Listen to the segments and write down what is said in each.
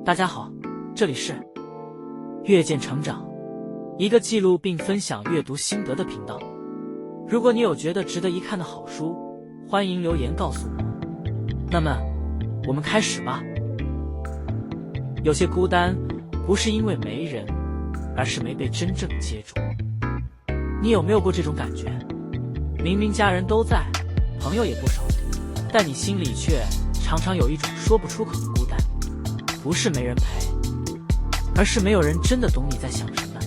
大家好，这里是阅见成长，一个记录并分享阅读心得的频道。如果你有觉得值得一看的好书，欢迎留言告诉我。那么，我们开始吧。有些孤单，不是因为没人，而是没被真正接住。你有没有过这种感觉？明明家人都在，朋友也不少，但你心里却常常有一种说不出口的孤单。不是没人陪，而是没有人真的懂你在想什么。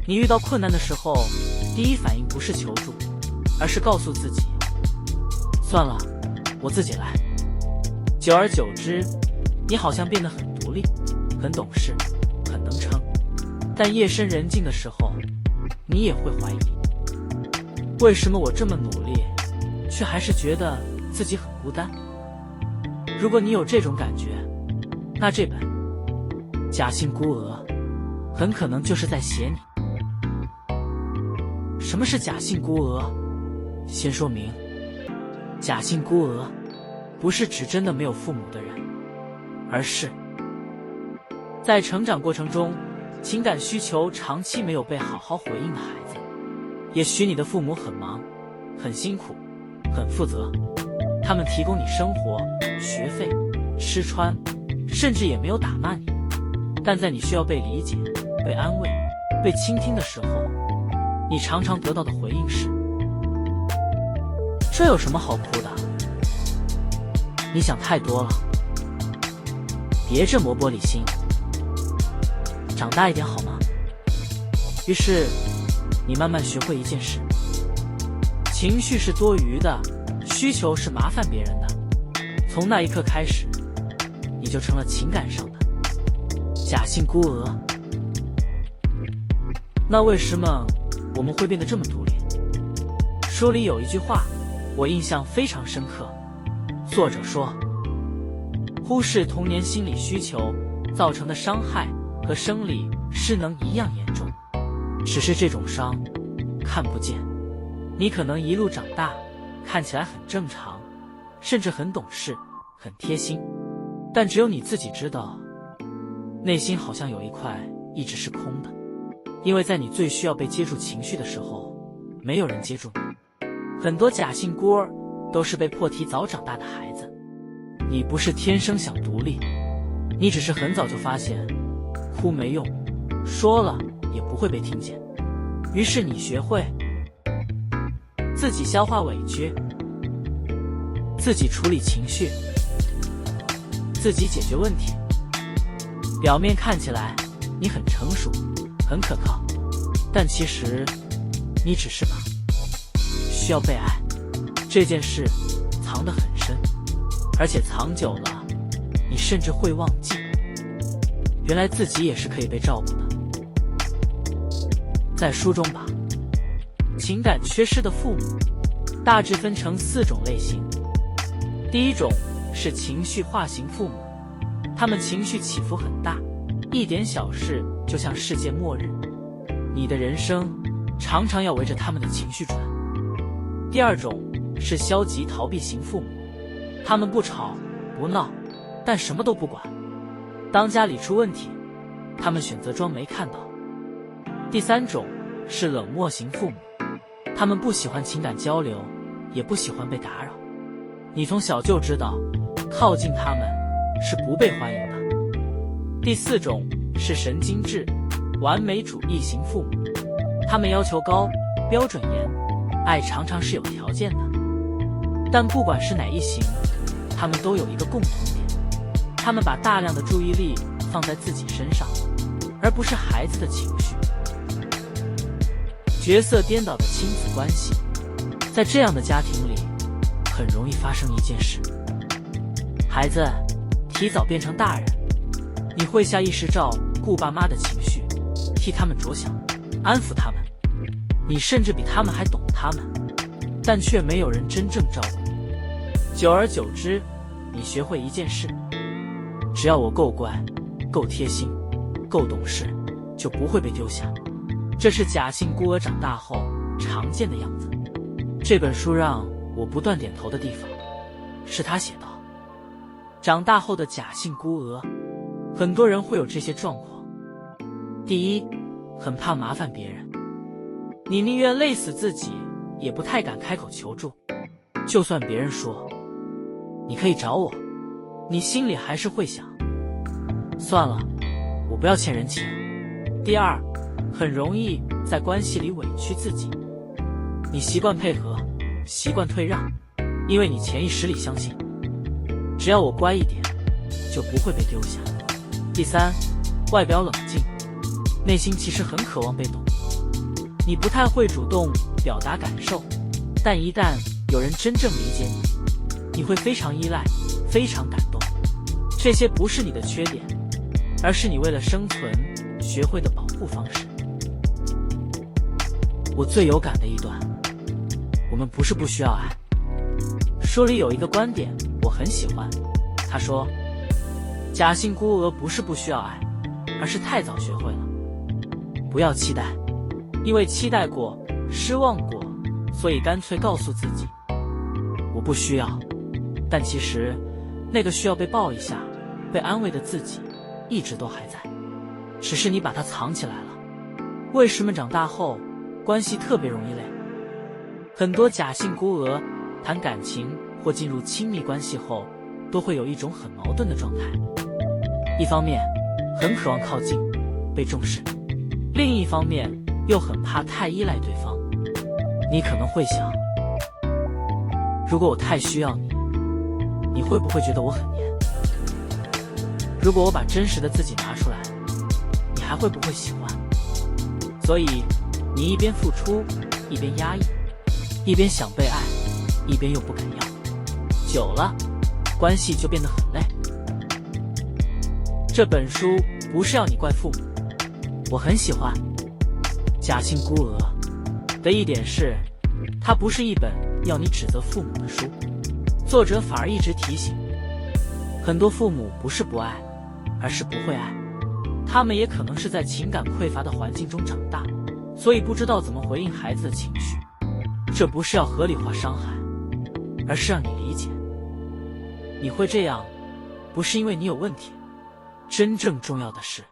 你遇到困难的时候，第一反应不是求助，而是告诉自己，算了，我自己来。久而久之，你好像变得很独立，很懂事，很能撑。但夜深人静的时候，你也会怀疑，为什么我这么努力，却还是觉得自己很孤单？如果你有这种感觉，那这本《假性孤鹅》很可能就是在写你。什么是假性孤鹅？先说明，假性孤鹅不是指真的没有父母的人，而是在成长过程中，情感需求长期没有被好好回应的孩子。也许你的父母很忙，很辛苦，很负责，他们提供你生活、学费、吃穿，甚至也没有打骂你，但在你需要被理解、被安慰、被倾听的时候，你常常得到的回应是：这有什么好哭的？你想太多了，别这么玻璃心，长大一点好吗？于是，你慢慢学会一件事：情绪是多余的，需求是麻烦别人的。从那一刻开始，你就成了情感上的假性孤鹅。那为什么我们会变得这么独立？书里有一句话，我印象非常深刻。作者说，忽视童年心理需求造成的伤害和生理失能一样严重，只是这种伤看不见。你可能一路长大，看起来很正常，甚至很懂事，很贴心，但只有你自己知道，内心好像有一块一直是空的，因为在你最需要被接住情绪的时候，没有人接住你。很多假性孤儿都是被迫提早长大的孩子。你不是天生想独立，你只是很早就发现哭没用，说了也不会被听见。于是你学会自己消化委屈，自己处理情绪，自己解决问题。表面看起来你很成熟，很可靠，但其实你只是把需要被爱这件事藏得很深，而且藏久了，你甚至会忘记，原来自己也是可以被照顾的。在书中吧，情感缺失的父母大致分成4种类型。第一种是情绪化型父母，他们情绪起伏很大，一点小事就像世界末日，你的人生常常要围着他们的情绪转。第二种是消极逃避型父母，他们不吵不闹，但什么都不管，当家里出问题，他们选择装没看到。第三种是冷漠型父母，他们不喜欢情感交流，也不喜欢被打扰，你从小就知道靠近他们是不被欢迎的。第4种是神经质、完美主义型父母，他们要求高，标准严，爱常常是有条件的。但不管是哪一型，他们都有一个共同点，他们把大量的注意力放在自己身上，而不是孩子的情绪。角色颠倒的亲子关系，在这样的家庭里很容易发生一件事：孩子提早变成大人，你会下意识照顾爸妈的情绪，替他们着想，安抚他们，你甚至比他们还懂他们，但却没有人真正照顾你。久而久之，你学会一件事：只要我够乖，够贴心，够懂事，就不会被丢下。这是假性孤儿长大后常见的样子。这本书让我不断点头的地方，是他写道：长大后的假性孤儿很多人会有这些状况。第一，很怕麻烦别人，你宁愿累死自己，也不太敢开口求助。就算别人说你可以找我，你心里还是会想，算了，我不要欠人情。第二，很容易在关系里委屈自己，你习惯配合，习惯退让，因为你潜意识里相信，只要我乖一点，就不会被丢下。第三，外表冷静，内心其实很渴望被懂。你不太会主动表达感受，但一旦有人真正理解你，你会非常依赖，非常感动。这些不是你的缺点，而是你为了生存学会的保护方式。我最有感的一段，我们不是不需要爱。书里有一个观点我很喜欢，他说，假性孤儿不是不需要爱，而是太早学会了。不要期待，因为期待过，失望过，所以干脆告诉自己，我不需要。但其实，那个需要被抱一下、被安慰的自己，一直都还在，只是你把它藏起来了。为什么长大后关系特别容易累？很多假性孤儿谈感情或进入亲密关系后，都会有一种很矛盾的状态。一方面很渴望靠近，被重视，另一方面又很怕太依赖对方。你可能会想，如果我太需要你，你会不会觉得我很黏？如果我把真实的自己拿出来，你还会不会喜欢？所以你一边付出，一边压抑，一边想被爱，一边又不敢要，久了关系就变得很累。这本书不是要你怪父母，我很喜欢假性孤儿的一点是，它不是一本要你指责父母的书，作者反而一直提醒，很多父母不是不爱，而是不会爱。他们也可能是在情感匮乏的环境中长大，所以不知道怎么回应孩子的情绪。这不是要合理化伤害，而是让你理解，你会这样，不是因为你有问题。真正重要的是，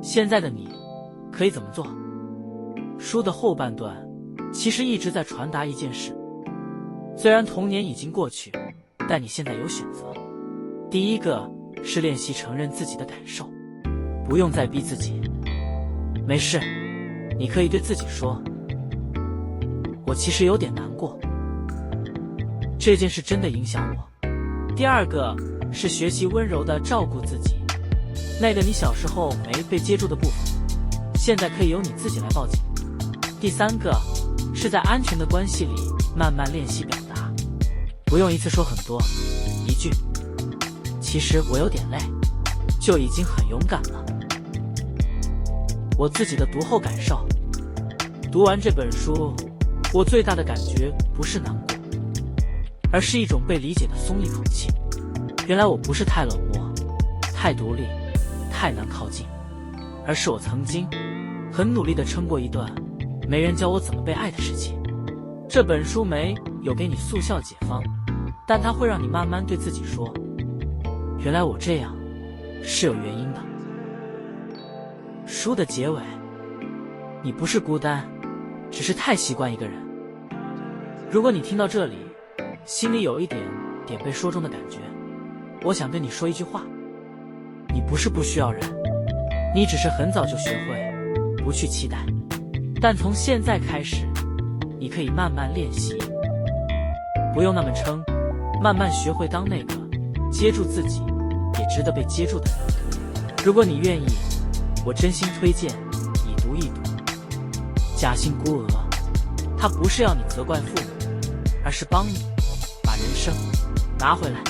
现在的你可以怎么做？书的后半段其实一直在传达一件事，虽然童年已经过去，但你现在有选择。第一个是练习承认自己的感受，不用再逼自己。没事，你可以对自己说，我其实有点难过，这件事真的影响我。第二个是学习温柔地照顾自己，那个你小时候没被接住的部分，现在可以由你自己来抱紧。第三个是在安全的关系里慢慢练习表达，不用一次说很多，一句其实我有点累就已经很勇敢了。我自己的读后感受，读完这本书，我最大的感觉不是难过，而是一种被理解的松一口气。原来我不是太冷漠、太独立、太难靠近，而是我曾经很努力地撑过一段没人教我怎么被爱的时期。这本书没有给你速效解方，但它会让你慢慢对自己说，原来我这样是有原因的。书的结尾，你不是孤单，只是太习惯一个人。如果你听到这里，心里有一点点被说中的感觉，我想对你说一句话，你不是不需要人，你只是很早就学会不去期待。但从现在开始，你可以慢慢练习，不用那么撑，慢慢学会当那个接住自己也值得被接住的人。如果你愿意，我真心推荐你读一读假性孤儿，它不是要你责怪父母，而是帮你把人生拿回来。